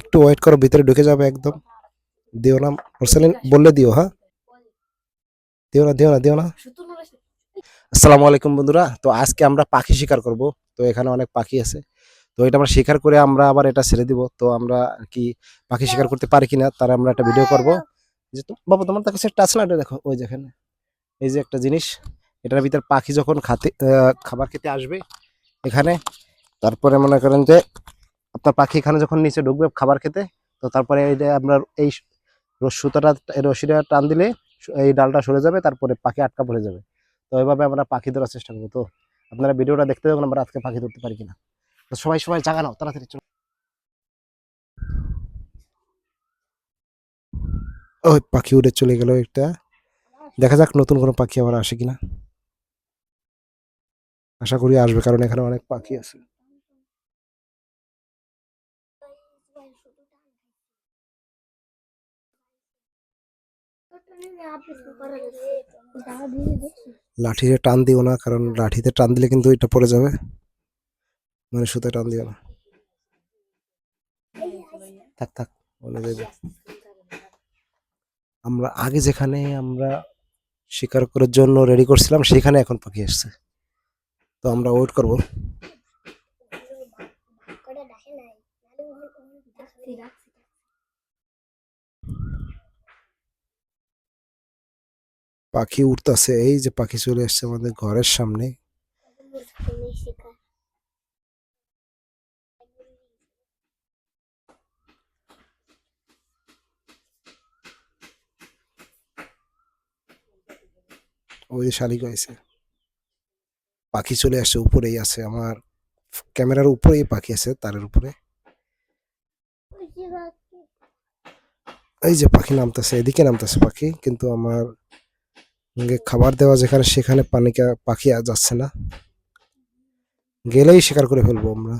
একটু ওয়েট করো, ভিতরে ঢুকে যাবে একদম। দিও না মুরসালিন, বললে দিও, হ্যাঁ। দিও না, দিও না, দিও না। আসসালামু আলাইকুম বন্ধুরা, তো আজকে আমরা পাখি শিকার করব। তো এখানে অনেক পাখি আছে, তো এটা আমরা শিকার করে আমরা আবার এটা ছেড়ে দিব। তো আমরা আর কি পাখি শিকার করতে পারি কিনা তার আমরা একটা ভিডিও করব। যে বাবা, তোমার কাছে একটা আছে না, এটা দেখো, ওই যেখানে এই যে একটা জিনিস, এটার ভিতর পাখি যখন খাবার খেতে আসবে এখানে, তারপরে মনে করেন যে আপনার পাখি এখানে যখন নিচে ঢুকবে খাবার খেতে, তো তারপরে এই যে আপনার এই সুতাটা, এই রশিটা টান দিলে এই ডালটা সরে যাবে, তারপরে পাখি আটকা পড়ে যাবে। তো এইভাবে আমরা পাখি ধরার চেষ্টা করবো। তো আপনারা ভিডিওটা দেখতে থাকুন, আমরা আজকে পাখি ধরতে পারি কিনা। তো সবাই সবাই জাগা নাও, তাড়াতাড়ি চলো। ওই পাখি উড়ে চলে গেল একটা। দেখা যাক নতুন কোনো পাখি আবার আসে কিনা। আশা করি আসবে, কারণ এখানে অনেক পাখি আছে। লাঠিতে টান দিও না, কারণ লাঠিতে টান দিলে কিন্তু এটা পড়ে যাবে, মানে সুতো টান দিও না। থাক থাক, বলে দেবে। আমরা আগে যেখানে আমরা শিকার করার জন্য রেডি করছিলাম সেখানে এখন পাখি আসছে। তো আমরা ওয়েট করব। পাখি উঠতেছে, এই যে পাখি চলে আসছে আমাদের ঘরের সামনে। ওই যে শালিক হয়েছে, পাখি চলে আসছে, উপরেই আছে আমার ক্যামেরার উপরেই পাখি আছে, তারের উপরে। এই যে পাখি নামতেছে, এদিকে নামতেছে পাখি, কিন্তু আমার খাবার দেওয়া যেখানে সেখানে পাখি যাচ্ছে না। গেলেই শিকার করে ফেলবো আমরা।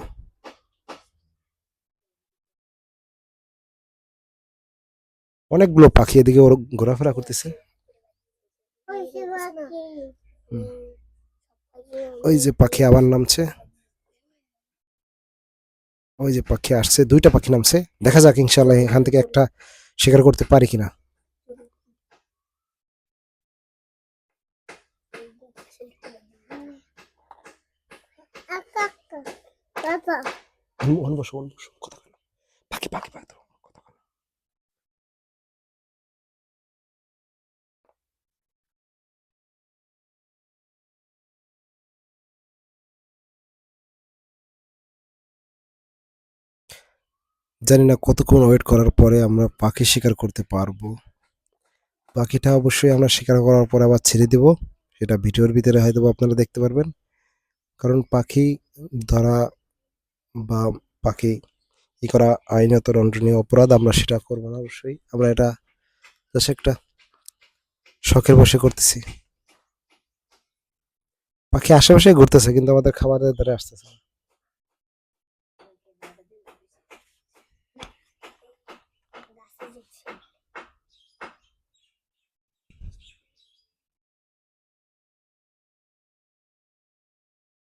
অনেকগুলো পাখি এদিকে ওর ঘোরাফেরা করতেছে। হুম, ওই যে পাখি আবার নামছে। ওই যে পাখি আসছে, দুইটা পাখি নামছে। দেখা যাক ইনশাল্লাহ এখান থেকে একটা শিকার করতে পারি কিনা। বসো, বসো, কথা বলো। পাখি পাখি পাখি তো, কথা বলো। জানি না কতক্ষণ ওয়েট করার পরে আমরা পাখি শিকার করতে পারবো। পাখিটা অবশ্যই আমরা শিকার করার পরে আবার ছেড়ে দিব, সেটা ভিডিওর ভিতরে হয়তো আপনারা দেখতে পারবেন। কারণ পাখি ধরা বা পাখি ই করা আইনত দণ্ডনীয় অপরাধ, আমরা সেটা করবো না। অবশ্যই আমরা এটা জাস্ট একটা শখের বসে করতেছি। পাখি আশেপাশে ঘুরতেছে, কিন্তু আমাদের খাবারের ধারে আসতেছে না।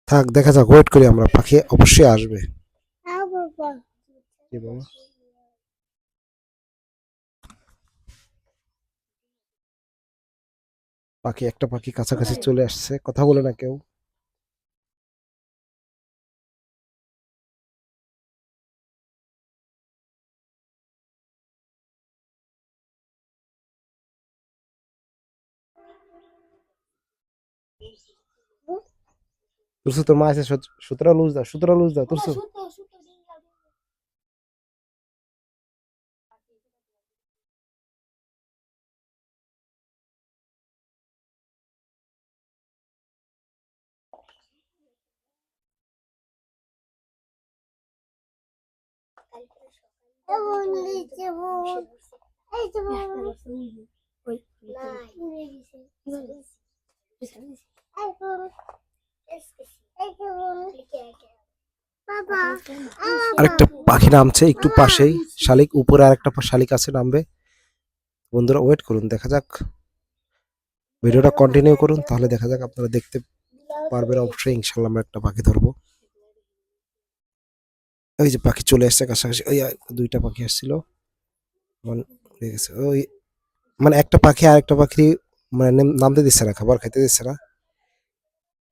থাক, দেখা যাক, ওয়েট করি আমরা, পাখি অবশ্যই আসবে। কি বাবা? পাখি, একটা পাখি কাছাকাছি চলে আসছে, কথা বলে না কেউ। তুলসু, তোর মা আছে, সুতরা লুজ দাও, সুতরা লুজ দাও তুলসু। আরেকটা পাখি নামছে একটু পাশেই, শালিক উপরে আরেকটা শালিক আছে, নামবে। বন্ধুরা ওয়েট করুন, দেখা যাক, ভিডিওটা কন্টিনিউ করুন, তাহলে দেখা যাক, আপনারা দেখতে পারবেন অবশ্যই। ইনশাল্লাহ আমরা একটা পাখি ধরবো। ওই যে পাখি চলে আসছে কাছাকাছি, ওই দুইটা পাখি আসছিল, মানে উড়ে গেছে ওই, মানে একটা পাখি আর একটা পাখি মানে নামতে দিচ্ছে না, খাবার খাইতে দিচ্ছে না,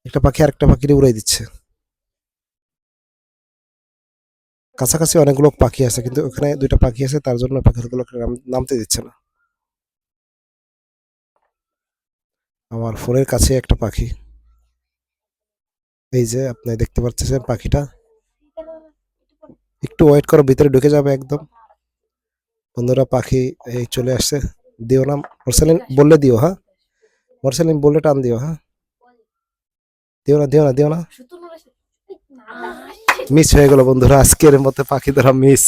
একটা পাখি আর একটা পাখি উড়াই দিচ্ছে। কাছাকাছি অনেকগুলো পাখি আছে কিন্তু ওখানে দুইটা পাখি আছে, তার জন্য পাখিগুলোকে নামতে দিচ্ছে না। আমার ফোনের কাছে একটা পাখি, এই যে আপনি দেখতে পাচ্ছেন পাখিটা, একটু ওয়েট করো, ভিতরে ঢুকে যাবে একদম। বন্ধুরা পাখি এই চলে আসছে, দিও না মোরসালিন বললে দিও, হ্যাঁ মোরসালিন বললে টান দিও, হ্যাঁ দিও না দিও না দিও না। মিস হয়ে গেল বন্ধুরা, আজকের মতো পাখি ধরা মিস।